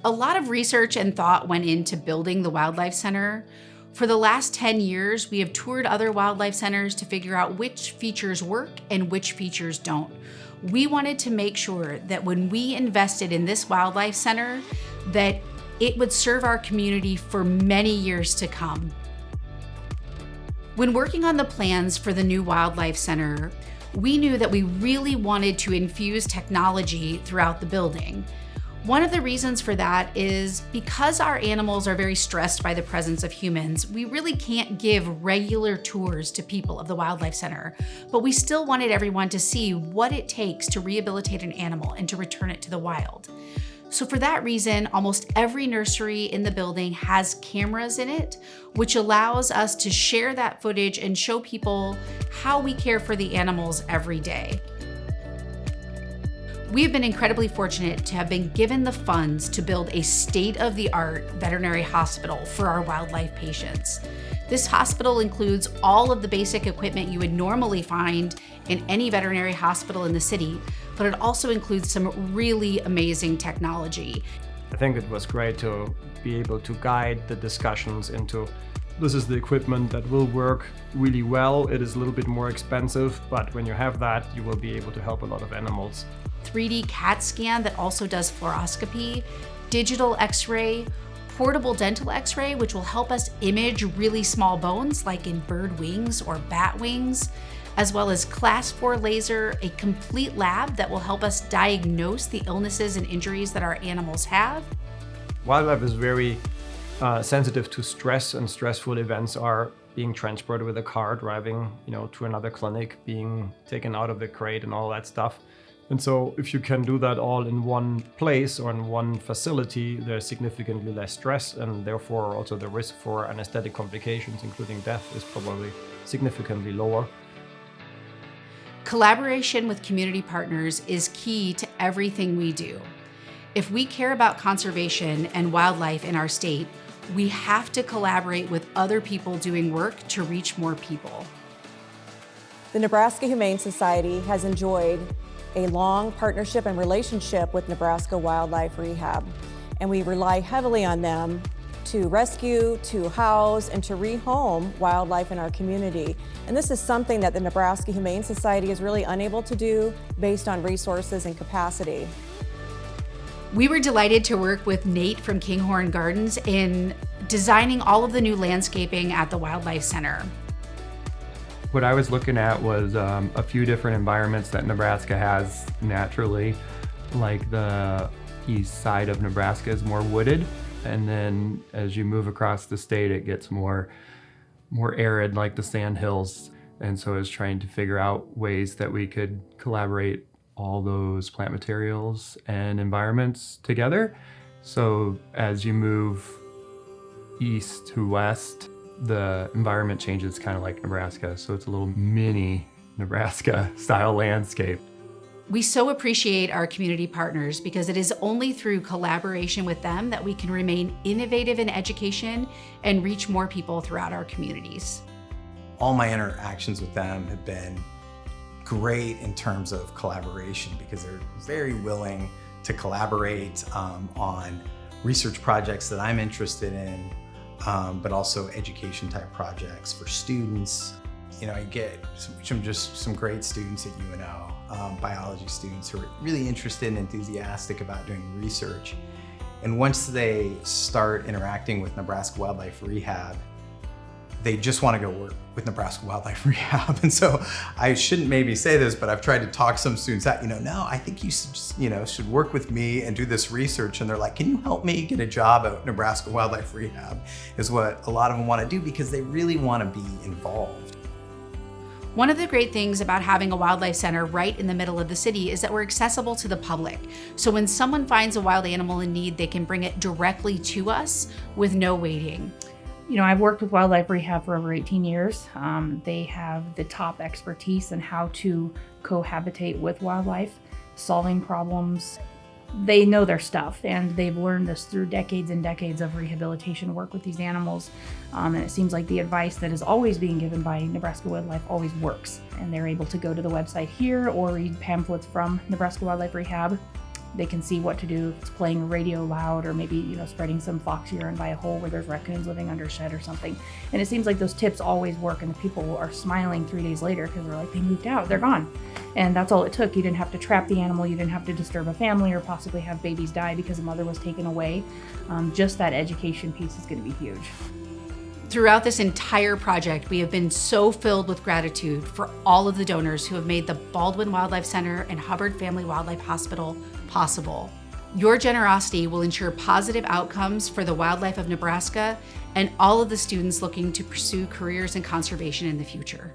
A lot of research and thought went into building the Wildlife Center. For the last 10 years, we have toured other wildlife centers to figure out which features work and which features don't. We wanted to make sure that when we invested in this wildlife center, that it would serve our community for many years to come. When working on the plans for the new wildlife center, we knew that we really wanted to infuse technology throughout the building. One of the reasons for that is because our animals are very stressed by the presence of humans, we really can't give regular tours to people of the Wildlife Center, but we still wanted everyone to see what it takes to rehabilitate an animal and to return it to the wild. So for that reason, almost every nursery in the building has cameras in it, which allows us to share that footage and show people how we care for the animals every day. We have been incredibly fortunate to have been given the funds to build a state-of-the-art veterinary hospital for our wildlife patients. This hospital includes all of the basic equipment you would normally find in any veterinary hospital in the city, but it also includes some really amazing technology. I think it was great to be able to guide the discussions into this is the equipment that will work really well. It is a little bit more expensive, but when you have that, you will be able to help a lot of animals. 3D CAT scan that also does fluoroscopy, digital X-ray, portable dental X-ray, which will help us image really small bones like in bird wings or bat wings, as well as Class 4 laser, a complete lab that will help us diagnose the illnesses and injuries that our animals have. Wildlife is very sensitive to stress, and stressful events are being transported with a car, driving, to another clinic, being taken out of the crate and all that stuff. And so if you can do that all in one place or in one facility, there's significantly less stress, and therefore also the risk for anesthetic complications, including death, is probably significantly lower. Collaboration with community partners is key to everything we do. If we care about conservation and wildlife in our state, we have to collaborate with other people doing work to reach more people. The Nebraska Humane Society has enjoyed a long partnership and relationship with Nebraska Wildlife Rehab, and we rely heavily on them to rescue, to house, and to rehome wildlife in our community. And this is something that the Nebraska Humane Society is really unable to do based on resources and capacity. We were delighted to work with Nate from Kinghorn Gardens in designing all of the new landscaping at the Wildlife Center. What I was looking at was a few different environments that Nebraska has naturally, like the east side of Nebraska is more wooded, and then as you move across the state, it gets more arid, like the sand hills. And so I was trying to figure out ways that we could collaborate all those plant materials and environments together. So as you move east to west, the environment changes kind of like Nebraska. So it's a little mini Nebraska style landscape. We so appreciate our community partners because it is only through collaboration with them that we can remain innovative in education and reach more people throughout our communities. All my interactions with them have been great in terms of collaboration because they're very willing to collaborate on research projects that I'm interested in, but also education type projects for students. I get some great students at UNO, biology students who are really interested and enthusiastic about doing research. And once they start interacting with Nebraska Wildlife Rehab, they just want to go work with Nebraska Wildlife Rehab. And so I shouldn't maybe say this, but I've tried to talk some students out, no, I think you should work with me and do this research. And they're like, can you help me get a job at Nebraska Wildlife Rehab? Is what a lot of them want to do because they really want to be involved. One of the great things about having a wildlife center right in the middle of the city is that we're accessible to the public. So when someone finds a wild animal in need, they can bring it directly to us with no waiting. I've worked with Wildlife Rehab for over 18 years. They have the top expertise in how to cohabitate with wildlife, solving problems. They know their stuff, and they've learned this through decades and decades of rehabilitation work with these animals. And it seems like the advice that is always being given by Nebraska Wildlife always works. And they're able to go to the website here or read pamphlets from Nebraska Wildlife Rehab They can see what to do if it's playing radio loud, or maybe, you know, spreading some fox urine by a hole where there's raccoons living under shed or something. And it seems like those tips always work, and the people are smiling 3 days later because they're like, they moved out, they're gone. And that's all it took. You didn't have to trap the animal, you didn't have to disturb a family or possibly have babies die because a mother was taken away. Just that education piece is going to be huge. Throughout this entire project, we have been so filled with gratitude for all of the donors who have made the Baldwin Wildlife Center and Hubbard Family Wildlife Hospital possible. Your generosity will ensure positive outcomes for the wildlife of Nebraska and all of the students looking to pursue careers in conservation in the future.